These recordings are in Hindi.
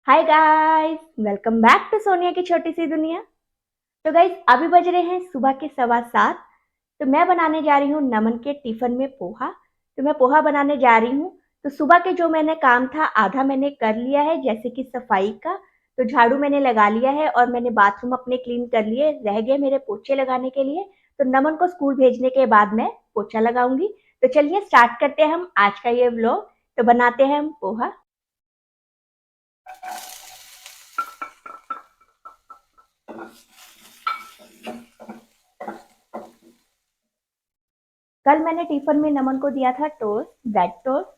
Hi guys, welcome back to Sonia की छोटी सी दुनिया। तो गाइस, अभी बज रहे हैं सुबह के 7:15। तो मैं बनाने जा रही हूँ नमन के टिफिन में पोहा। तो मैं पोहा बनाने जा रही हूँ। तो सुबह के जो मैंने काम था आधा मैंने कर लिया है, जैसे कि सफाई का। तो झाड़ू मैंने लगा लिया है और मैंने बाथरूम अपने क्लीन कर लिए, रह गए मेरे पोछे लगाने के लिए। तो नमन को स्कूल भेजने के बाद मैं पोछा लगाऊंगी। तो चलिए स्टार्ट करते हैं हम आज का ये व्लॉग। तो बनाते हैं हम पोहा। कल मैंने टिफिन में नमन को दिया था टोस्ट, ब्रेड टोस्ट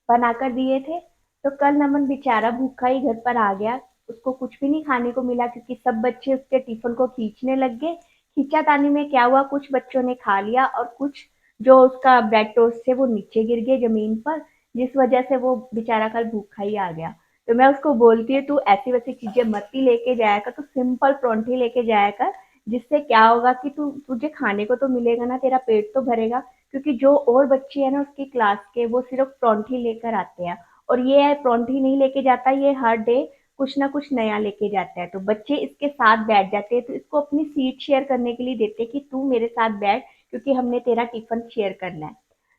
बनाकर दिए थे। तो कल नमन बेचारा भूखा ही घर पर आ गया। उसको कुछ भी नहीं खाने को मिला क्योंकि सब बच्चे उसके टिफिन को खींचने लग गए। खींचातानी में क्या हुआ, कुछ बच्चों ने खा लिया और कुछ जो उसका ब्रेड टोस्ट थे वो नीचे गिर गए जमीन पर, जिस वजह से वो बेचारा कल भूखा ही आ गया। तो मैं उसको बोलती हूँ तू ऐसी वैसी चीजें मत ही लेके जाया कर, तू सिंपल परोंठी लेके जाया कर। जिससे क्या होगा कि तू तुझे खाने को तो मिलेगा ना, तेरा पेट तो भरेगा। क्योंकि जो और बच्चे हैं ना उसकी क्लास के, वो सिर्फ परोंठी लेकर आते हैं। और ये है परोंठी नहीं लेके जाता, ये हर डे कुछ ना कुछ नया लेके जाता है। तो बच्चे इसके साथ बैठ जाते हैं, तो इसको अपनी सीट शेयर करने के लिए देते हैं कि तू मेरे साथ बैठ, क्योंकि हमने तेरा टिफिन शेयर करना है।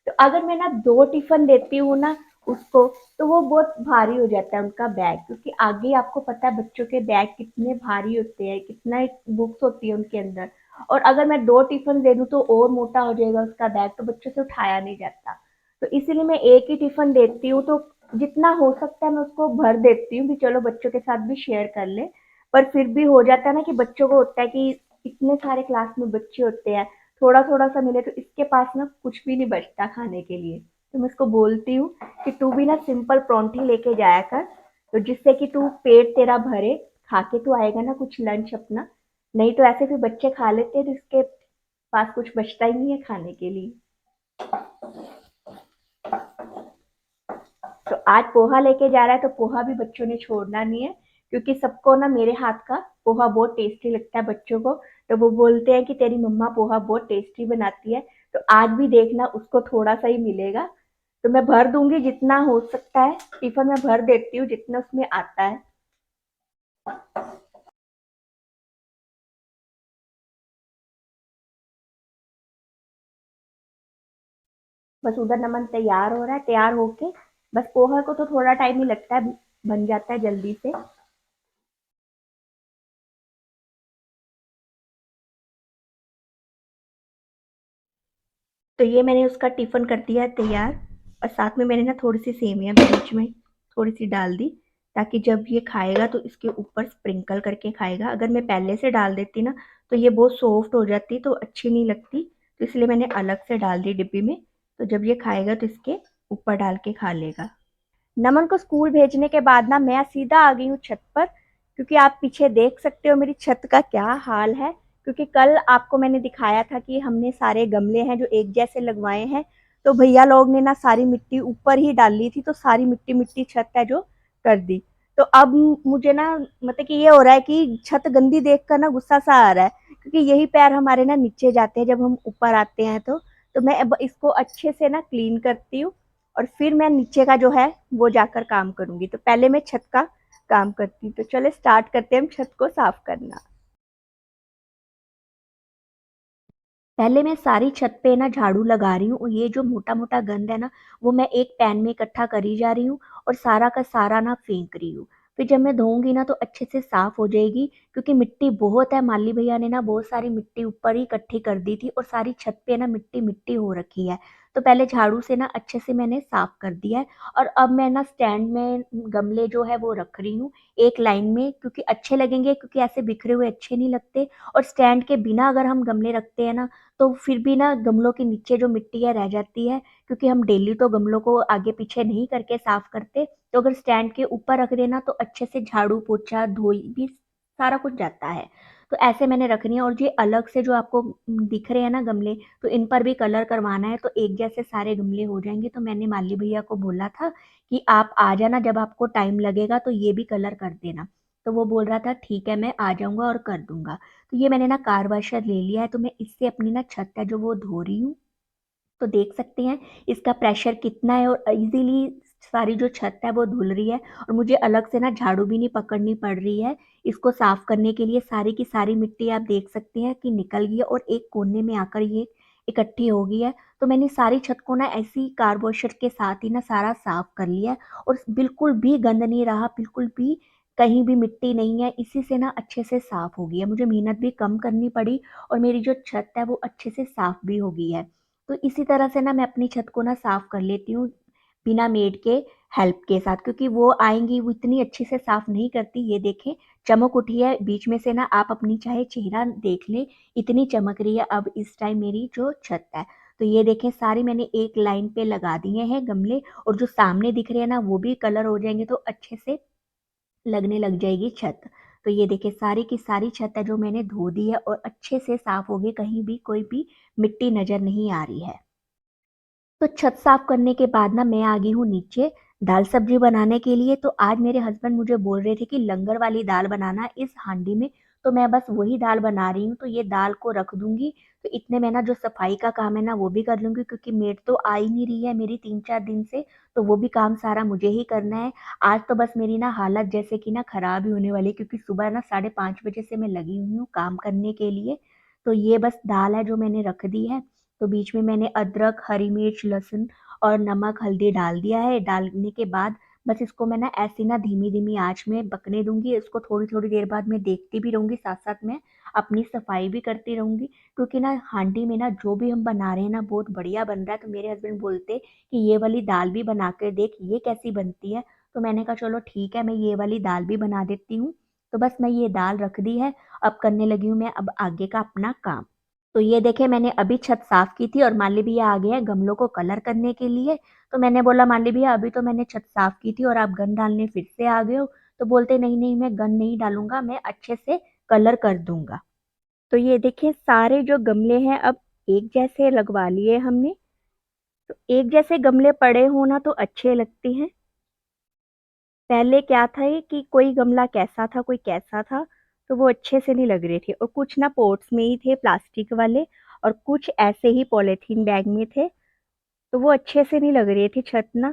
तो अगर मैं ना दो टिफिन देती हूँ ना उसको, तो वो बहुत भारी हो जाता है उनका बैग, क्योंकि आगे आपको पता है बच्चों के बैग कितने भारी होते हैं, कितना बुक्स होती है उनके अंदर। और अगर मैं दो टिफिन दे दूं तो और मोटा हो जाएगा उसका बैग, तो बच्चों से उठाया नहीं जाता। तो इसीलिए मैं एक ही टिफिन देती हूँ। तो जितना हो सकता है मैं उसको भर देती हूँ कि चलो बच्चों के साथ भी शेयर कर ले। पर फिर भी हो जाता है ना कि बच्चों को होता है कि इतने सारे क्लास में बच्चे होते हैं, थोड़ा थोड़ा सा मिले तो इसके पास ना कुछ भी नहीं बचता खाने के लिए। तो मैं उसको बोलती हूँ कि तू भी ना सिंपल परोंठी लेके जाया कर, तो जिससे कि तू पेट तेरा भरे, खा के तू आएगा ना कुछ लंच अपना। नहीं तो ऐसे भी बच्चे खा लेते हैं तो इसके पास कुछ बचता ही नहीं है खाने के लिए। तो आज पोहा लेके जा रहा है, तो पोहा भी बच्चों ने छोड़ना नहीं है, क्योंकि सबको ना मेरे हाथ का पोहा बहुत टेस्टी लगता है बच्चों को। तो वो बोलते हैं कि तेरी मम्मा पोहा बहुत टेस्टी बनाती है। तो आज भी देखना उसको थोड़ा सा ही मिलेगा। तो मैं भर दूंगी जितना हो सकता है, टिफिन में भर देती हूँ जितना उसमें आता है। बस उधर नमन तैयार हो रहा है, तैयार होके बस पोहा को तो थोड़ा टाइम ही लगता है, बन जाता है जल्दी से। तो ये मैंने उसका टिफिन कर दिया है तैयार। और साथ में मैंने ना थोड़ी सी सेवियां भी बीच में थोड़ी सी डाल दी, ताकि जब ये खाएगा तो इसके ऊपर स्प्रिंकल करके खाएगा। अगर मैं पहले से डाल देती ना तो ये बहुत सॉफ्ट हो जाती, तो अच्छी नहीं लगती। तो इसलिए मैंने अलग से डाल दी डिब्बी में। तो जब ये खाएगा तो इसके ऊपर डाल के खा लेगा। नमन को स्कूल भेजने के बाद ना मैं सीधा आ गई हूँ छत पर, क्योंकि आप पीछे देख सकते हो मेरी छत का क्या हाल है। क्योंकि कल आपको मैंने दिखाया था कि हमने सारे गमले हैं जो एक जैसे लगवाए हैं, तो भैया लोग ने ना सारी मिट्टी ऊपर ही डाली थी, तो सारी मिट्टी मिट्टी छत है जो कर दी। तो अब मुझे ना मतलब कि ये हो रहा है कि छत गंदी देख कर ना गुस्सा सा आ रहा है, क्योंकि यही पैर हमारे ना नीचे जाते हैं जब हम ऊपर आते हैं। तो मैं अब इसको अच्छे से ना क्लीन करती हूँ, और फिर मैं नीचे का जो है वो जाकर काम करूंगी। तो पहले मैं छत का काम करती हूँ। तो चले स्टार्ट करते हैं हम छत को साफ करना। पहले मैं सारी छत पे ना झाड़ू लगा रही हूँ, और ये जो मोटा मोटा गंद है ना वो मैं एक पैन में इकट्ठा करी जा रही हूँ, और सारा का सारा ना फेंक रही हूँ। फिर जब मैं धोऊंगी ना तो अच्छे से साफ हो जाएगी, क्योंकि मिट्टी बहुत है। माली भैया ने ना बहुत सारी मिट्टी ऊपर ही इकट्ठी कर दी थी, और सारी छत पे ना मिट्टी मिट्टी हो रखी है। तो पहले झाड़ू से ना अच्छे से मैंने साफ कर दिया है। और अब मैं ना स्टैंड में गमले जो है वो रख रही हूँ एक लाइन में, क्योंकि अच्छे लगेंगे, क्योंकि ऐसे बिखरे हुए अच्छे नहीं लगते। और स्टैंड के बिना अगर हम गमले रखते हैं ना तो फिर भी ना गमलों के नीचे जो मिट्टी है रह जाती है, क्योंकि हम डेली तो गमलों को आगे पीछे नहीं करके साफ करते। तो अगर स्टैंड के ऊपर रख देना तो अच्छे से झाड़ू पोछा धोई भी सारा कुछ जाता है। तो ऐसे मैंने रखनी है। और ये अलग से जो आपको दिख रहे हैं ना गमले, तो इन पर भी कलर करवाना है, तो एक जैसे सारे गमले हो जाएंगे। तो मैंने माली भैया को बोला था कि आप आ जाना, जब आपको टाइम लगेगा तो ये भी कलर कर देना। तो वो बोल रहा था ठीक है मैं आ जाऊंगा और कर दूंगा। तो ये मैंने ना कार वॉशर ले लिया है, तो मैं इससे अपनी ना छत है जो वो धो रही हूँ। तो देख सकते हैं इसका प्रेशर कितना है, और इजीली सारी जो छत है वो धुल रही है और मुझे अलग से ना झाड़ू भी नहीं पकड़नी पड़ रही है इसको साफ करने के लिए। सारी की सारी मिट्टी आप देख सकते हैं कि निकल गई है और एक कोने में आकर ये इकट्ठी हो गई है। तो मैंने सारी छत को ना ऐसी कार वॉशर के साथ ही ना सारा साफ कर लिया है और बिल्कुल भी गंद नहीं रहा, बिल्कुल भी कहीं भी मिट्टी नहीं है। इसी से ना अच्छे से साफ हो गई है, मुझे मेहनत भी कम करनी पड़ी और मेरी जो छत है वो अच्छे से साफ भी हो गई है। तो इसी तरह से ना मैं अपनी छत को ना साफ कर लेती हूँ बिना मेड के हेल्प के साथ, क्योंकि वो आएंगी वो इतनी अच्छे से साफ नहीं करती। ये देखें चमक उठी है बीच में से ना, आप अपनी चाहे चेहरा देख ले, इतनी चमक रही है अब इस टाइम मेरी जो छत है। तो ये देखें सारी मैंने एक लाइन पे लगा दिए हैं गमले, और जो सामने दिख रहे हैं ना वो भी कलर हो जाएंगे तो अच्छे से लगने लग जाएगी छत। तो ये देखिए सारी की सारी छत है जो मैंने धो दी है और अच्छे से साफ हो गई, कहीं भी कोई भी मिट्टी नजर नहीं आ रही है। तो छत साफ करने के बाद ना मैं आ गई हूँ नीचे दाल सब्जी बनाने के लिए। तो आज मेरे हस्बैंड मुझे बोल रहे थे कि लंगर वाली दाल बनाना इस हांडी में, तो मैं बस वही दाल बना रही हूँ। तो ये दाल को रख दूंगी, तो इतने में ना जो सफाई का काम है ना वो भी कर लूंगी, क्योंकि मेड तो आ ही नहीं रही है मेरी 3-4 दिन से। तो वो भी काम सारा मुझे ही करना है। आज तो बस मेरी ना हालत जैसे कि ना खराब ही होने वाली है, क्योंकि सुबह ना 5:30 बजे से मैं लगी हुई हूँ काम करने के लिए। तो ये बस दाल है जो मैंने रख दी है। तो बीच में मैंने अदरक, हरी मिर्च, लहसुन और नमक, हल्दी डाल दिया है। डालने के बाद बस इसको मैं ना ऐसी ना धीमी धीमी आंच में पकने दूंगी। इसको थोड़ी थोड़ी देर बाद मैं देखती भी रहूंगी, साथ साथ में अपनी सफाई भी करती रहूंगी, क्योंकि ना हांडी में ना जो भी हम बना रहे हैं ना बहुत बढ़िया बन रहा है। तो मेरे हस्बैंड बोलते कि ये वाली दाल भी बना कर देख ये कैसी बनती है। तो मैंने कहा चलो ठीक है, मैं ये वाली दाल भी बना देती हूँ। तो बस मैं ये दाल रख दी है, अब करने लगी हूँ मैं अब आगे का अपना काम। तो ये देखे मैंने अभी छत साफ की थी और माली भैया आ गए हैं गमलों को कलर करने के लिए। तो मैंने बोला माली भैया अभी तो मैंने छत साफ की थी और आप गन डालने फिर से आ गए हो। तो बोलते नहीं नहीं मैं गन नहीं डालूंगा, मैं अच्छे से कलर कर दूंगा। तो ये देखिए सारे जो गमले हैं अब एक जैसे लगवा लिए हमने। तो एक जैसे गमले पड़े हो ना तो अच्छे लगते हैं। पहले क्या था ये कि कोई गमला कैसा था कोई कैसा था, तो वो अच्छे से नहीं लग रहे थे। और कुछ ना पोट्स में ही थे प्लास्टिक वाले, और कुछ ऐसे ही पॉलीथीन बैग में थे। तो वो अच्छे से नहीं लग रही थी छत ना,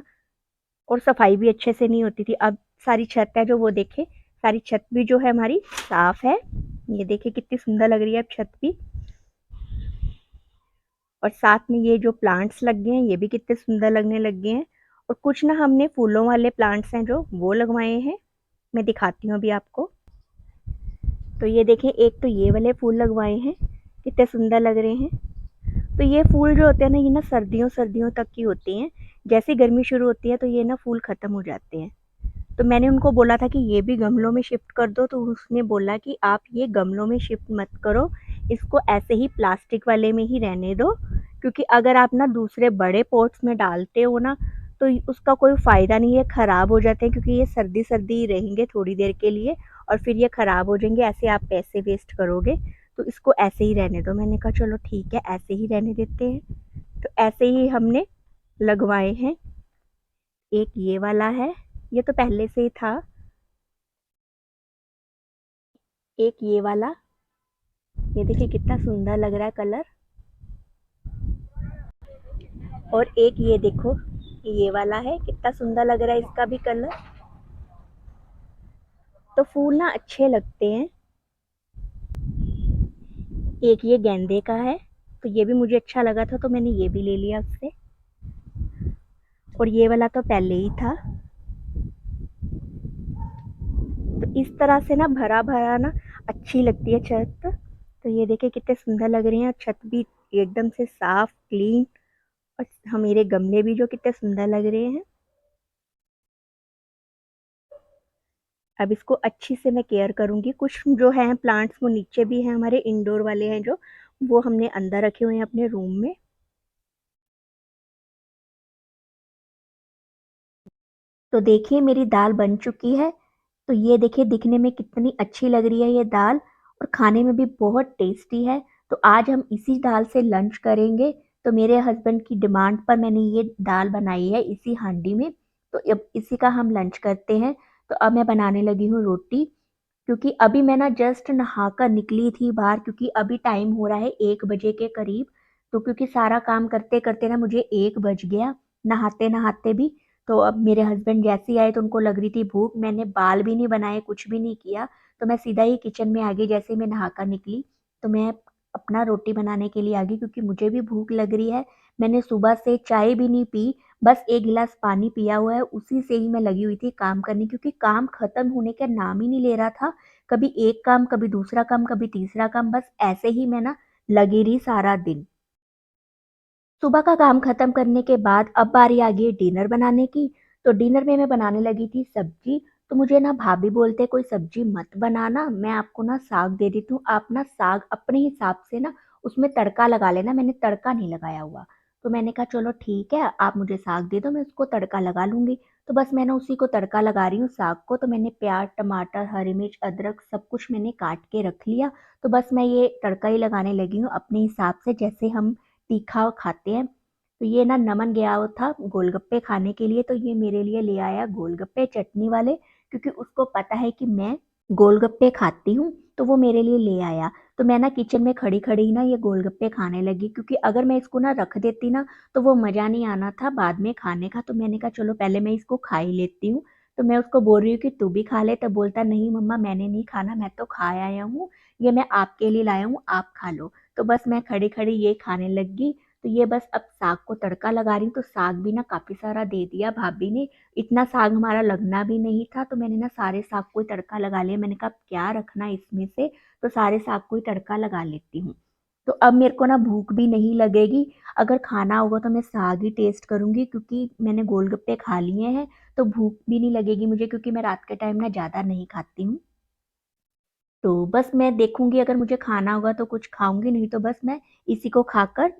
और सफाई भी अच्छे से नहीं होती थी। अब सारी छत है जो वो देखे, सारी छत भी जो है हमारी साफ है। ये देखिए कितनी सुंदर लग रही है अब छत भी। और साथ में ये जो प्लांट्स लग गए हैं ये भी कितने सुंदर लगने लग गए हैं। और कुछ ना हमने फूलों वाले प्लांट्स हैं जो वो लगवाए हैं, मैं दिखाती हूँ अभी आपको। तो ये देखें एक तो ये वाले फूल लगवाए हैं, कितने सुंदर लग रहे हैं। तो ये फूल जो होते हैं ना ये ना सर्दियों सर्दियों तक की होती हैं। जैसे गर्मी शुरू होती है तो ये ना फूल खत्म हो जाते हैं। तो मैंने उनको बोला था कि ये भी गमलों में शिफ्ट कर दो, तो उसने बोला कि आप ये गमलों में शिफ्ट मत करो, इसको ऐसे ही प्लास्टिक वाले में ही रहने दो। क्योंकि अगर आप ना दूसरे बड़े पॉट्स में डालते हो ना तो उसका कोई फ़ायदा नहीं है, ख़राब हो जाते हैं, क्योंकि ये सर्दी सर्दी ही रहेंगे थोड़ी देर के लिए और फिर ये ख़राब हो जाएंगे, ऐसे आप पैसे वेस्ट करोगे। तो इसको ऐसे ही रहने दो। मैंने कहा चलो ठीक है ऐसे ही रहने देते हैं। तो ऐसे ही हमने लगवाए हैं। एक ये वाला है, ये तो पहले से ही था। एक ये वाला, ये देखिए कितना सुंदर लग रहा है कलर। और एक ये देखो ये वाला है, कितना सुंदर लग रहा है इसका भी कलर। तो फूल ना अच्छे लगते हैं। एक ये गेंदे का है, तो ये भी मुझे अच्छा लगा था तो मैंने ये भी ले लिया उससे। और ये वाला तो पहले ही था। तो इस तरह से ना भरा भरा ना अच्छी लगती है छत। तो ये देखिए कितने सुंदर लग रही हैं, छत भी एकदम से साफ क्लीन। और हम मेरे गमले भी जो कितने सुंदर लग रहे हैं। अब इसको अच्छी से मैं केयर करूंगी। कुछ जो है प्लांट्स वो नीचे भी हैं, हमारे इंडोर वाले हैं जो, वो हमने अंदर रखे हुए हैं अपने रूम में। तो देखिए मेरी दाल बन चुकी है। तो ये देखिए दिखने में कितनी अच्छी लग रही है ये दाल, और खाने में भी बहुत टेस्टी है। तो आज हम इसी दाल से लंच करेंगे। तो मेरे हस्बैंड की डिमांड पर मैंने ये दाल बनाई है इसी हांडी में। तो अब इसी का हम लंच करते हैं। तो अब मैं बनाने लगी हूँ रोटी, क्योंकि अभी मैं ना जस्ट नहाकर निकली थी बाहर, क्योंकि अभी टाइम हो रहा है 1 बजे के करीब। तो क्योंकि सारा काम करते करते ना मुझे 1 बज गया, नहाते नहाते भी। तो अब मेरे हस्बैंड जैसे ही आए तो उनको लग रही थी भूख, मैंने बाल भी नहीं बनाए, कुछ भी नहीं किया, तो मैं सीधा ही किचन में आ गई। जैसे ही मैं नहा कर निकली तो मैं अपना रोटी बनाने के लिए आ गई क्योंकि मुझे भी भूख लग रही है। मैंने सुबह से चाय भी नहीं पी, बस 1 गिलास पानी पिया हुआ है, उसी से ही मैं लगी हुई थी काम करने, क्योंकि काम खत्म होने का नाम ही नहीं ले रहा था। कभी एक काम, कभी दूसरा काम, कभी तीसरा काम, बस ऐसे ही मैं ना लगी रही सारा दिन। सुबह का काम खत्म करने के बाद अब बारी आ गई है डिनर बनाने की। तो डिनर में मैं बनाने लगी थी सब्जी। तो मुझे ना भाभी बोलते कोई सब्जी मत बनाना, मैं आपको ना साग दे देती हूँ, आप ना साग अपने हिसाब से ना उसमें तड़का लगा लेना, मैंने तड़का नहीं लगाया हुआ। तो मैंने कहा चलो ठीक है, आप मुझे साग दे दो, मैं उसको तड़का लगा लूंगी। तो बस मैं ना उसी को तड़का लगा रही हूँ साग को। तो मैंने प्याज, टमाटर, हरी मिर्च, अदरक सब कुछ मैंने काट के रख लिया। तो बस मैं ये तड़का ही लगाने लगी हूँ अपने हिसाब से, जैसे हम तीखा खाते हैं। तो ये ना नमन गया हुआ था गोलगप्पे खाने के लिए, तो ये मेरे लिए ले आया गोलगप्पे चटनी वाले, क्योंकि उसको पता है कि मैं गोलगप्पे खाती हूँ, तो वो मेरे लिए ले आया। तो मैं ना किचन में खड़ी खड़ी ही ना ये गोलगप्पे खाने लगी, क्योंकि अगर मैं इसको ना रख देती ना तो वो मजा नहीं आना था बाद में खाने का। तो मैंने कहा चलो पहले मैं इसको खा ही लेती हूँ। तो मैं उसको बोल रही हूँ कि तू भी खा ले, तो बोलता नहीं मम्मा मैंने नहीं खाना, मैं तो खा आया हूँ, ये मैं आपके लिए लाया हूँ, आप खा लो। तो बस मैं खड़ी खड़ी ये खाने लगी। तो ये बस अब साग को तड़का लगा रही हूँ। तो साग भी ना काफी सारा दे दिया भाभी ने, इतना साग हमारा लगना भी नहीं था, तो मैंने ना सारे साग को ही तड़का लगा लिया। मैंने कहा अब क्या रखना इसमें से, तो सारे साग को ही तड़का लगा लेती हूँ। तो अब मेरे को ना भूख भी नहीं लगेगी, अगर खाना होगा तो मैं साग ही टेस्ट करूंगी, क्योंकि मैंने गोलगप्पे खा लिए हैं। तो भूख भी नहीं लगेगी मुझे, क्योंकि मैं रात के टाइम ना ज्यादा नहीं खाती हूँ। तो बस मैं देखूंगी, अगर मुझे खाना होगा तो कुछ खाऊंगी, नहीं तो बस मैं इसी को खाकर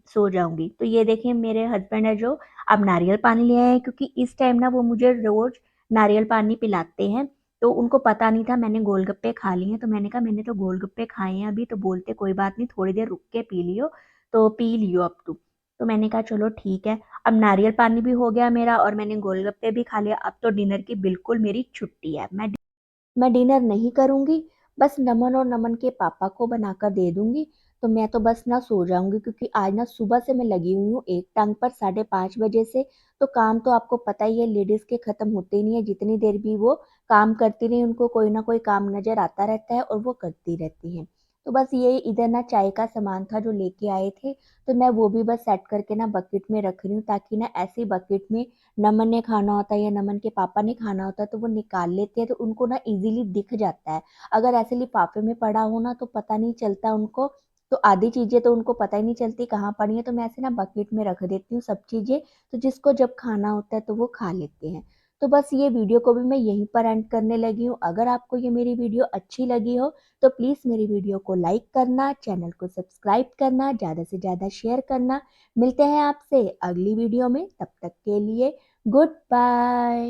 सो जाऊंगी। तो ये देखिए मेरे हस्बैंड है जो अब नारियल पानी ले आए हैं, क्योंकि इस टाइम ना वो मुझे रोज नारियल पानी पिलाते हैं। तो उनको पता नहीं था मैंने गोलगप्पे खा लिए हैं, तो मैंने कहा मैंने तो गोलगप्पे खाए हैं अभी, तो बोलते कोई बात नहीं थोड़ी देर रुक के पी लियो। तो पी लियो अब तू। तो मैंने कहा चलो ठीक है, अब नारियल पानी भी हो गया मेरा और मैंने गोलगप्पे भी खा लिया, अब तो डिनर की बिल्कुल मेरी छुट्टी है। मैं डिनर नहीं करूंगी, बस नमन और नमन के पापा को बनाकर दे दूंगी। तो मैं तो बस ना सो जाऊंगी, क्योंकि आज ना सुबह से मैं लगी हुई हूँ एक टांग पर 5:30 बजे से। तो काम तो आपको पता ही है लेडीज के खत्म होते ही नहीं है, जितनी देर भी वो काम करती रही उनको कोई ना कोई काम नजर आता रहता है और वो करती रहती हैं। तो बस ये इधर ना चाय का सामान था जो लेके आए थे, तो मैं वो भी बस सेट करके ना बकेट में रख रही हूँ, ताकि ना ऐसे बकेट में नमन ने खाना होता है या नमन के पापा ने खाना होता है तो वो निकाल लेते हैं, तो उनको ना इजीली दिख जाता है। अगर ऐसे लिफाफे में पड़ा हो ना तो पता नहीं चलता उनको, तो आधी चीजें तो उनको पता ही नहीं चलती कहाँ पड़ी है। तो मैं ऐसे ना बकेट में रख देती हूँ सब चीजें, तो जिसको जब खाना होता है तो वो खा लेते हैं। तो बस ये वीडियो को भी मैं यहीं पर एंड करने लगी हूँ। अगर आपको ये मेरी वीडियो अच्छी लगी हो तो प्लीज मेरी वीडियो को लाइक करना, चैनल को सब्सक्राइब करना, ज्यादा से ज्यादा शेयर करना। मिलते हैं आपसे अगली वीडियो में, तब तक के लिए गुड बाय।